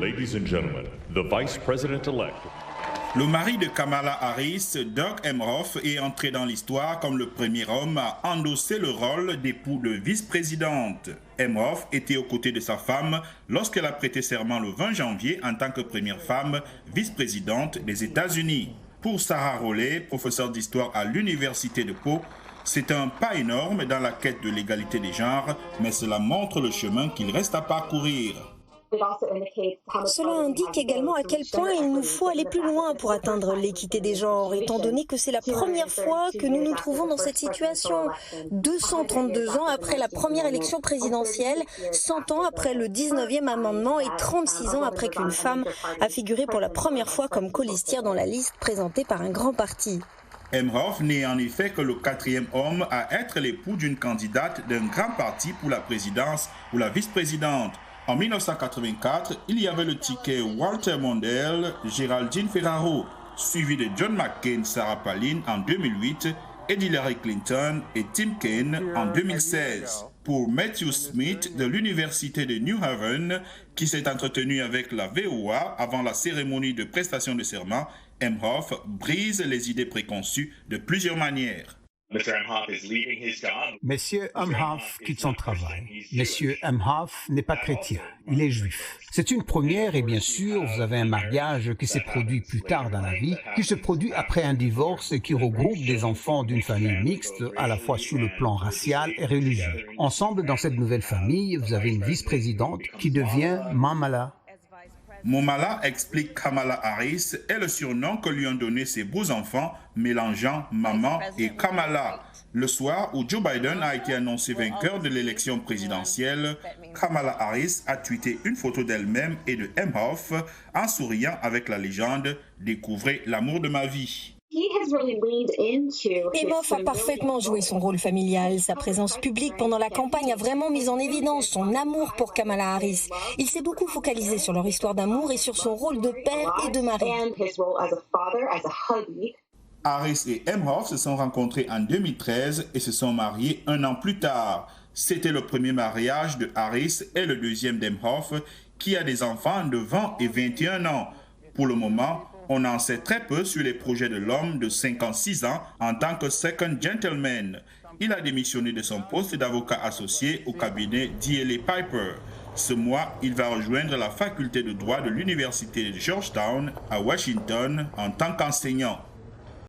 Ladies and gentlemen, the Vice President-elect. Le mari de Kamala Harris, Doug Emhoff, est entré dans l'histoire comme le premier homme à endosser le rôle d'époux de vice-présidente. Emhoff était aux côtés de sa femme lorsqu'elle a prêté serment le 20 janvier en tant que première femme vice-présidente des États-Unis. Pour Sarah Rollet, professeure d'histoire à l'Université de Pau, c'est un pas énorme dans la quête de l'égalité des genres, mais cela montre le chemin qu'il reste à parcourir. Cela indique également à quel point il nous faut aller plus loin pour atteindre l'équité des genres, étant donné que c'est la première fois que nous nous trouvons dans cette situation. 232 ans après la première élection présidentielle, 100 ans après le 19e amendement et 36 ans après qu'une femme a figuré pour la première fois comme colistière dans la liste présentée par un grand parti. Emhoff n'est en effet que le quatrième homme à être l'époux d'une candidate d'un grand parti pour la présidence ou la vice-présidente. En 1984, il y avait le ticket Walter Mondale, Geraldine Ferraro, suivi de John McCain, Sarah Palin en 2008 et d'Hillary Clinton et Tim Kaine en 2016. Pour Matthew Smith de l'Université de New Haven, qui s'est entretenu avec la VOA avant la cérémonie de prestation de serment, Emhoff brise les idées préconçues de plusieurs manières. Monsieur Emhoff quitte son travail. Monsieur Emhoff n'est pas chrétien, il est juif. C'est une première et bien sûr, vous avez un mariage qui s'est produit plus tard dans la vie, qui se produit après un divorce et qui regroupe des enfants d'une famille mixte, à la fois sur le plan racial et religieux. Ensemble, dans cette nouvelle famille, vous avez une vice-présidente qui devient Mamala. Momala, explique Kamala Harris, est le surnom que lui ont donné ses beaux enfants, mélangeant maman et Kamala. Le soir où Joe Biden a été annoncé vainqueur de l'élection présidentielle, Kamala Harris a tweeté une photo d'elle-même et de Emhoff en souriant avec la légende « Découvrez l'amour de ma vie ». Emhoff a parfaitement joué son rôle familial. Sa présence publique pendant la campagne a vraiment mis en évidence son amour pour Kamala Harris. Il s'est beaucoup focalisé sur leur histoire d'amour et sur son rôle de père et de mari. Harris et Emhoff se sont rencontrés en 2013 et se sont mariés un an plus tard. C'était le premier mariage de Harris et le deuxième d'Emhoff, qui a des enfants de 20 et 21 ans. Pour le moment, on en sait très peu sur les projets de l'homme de 56 ans en tant que second gentleman. Il a démissionné de son poste d'avocat associé au cabinet D.L.A. Piper. Ce mois, il va rejoindre la faculté de droit de l'université de Georgetown à Washington en tant qu'enseignant.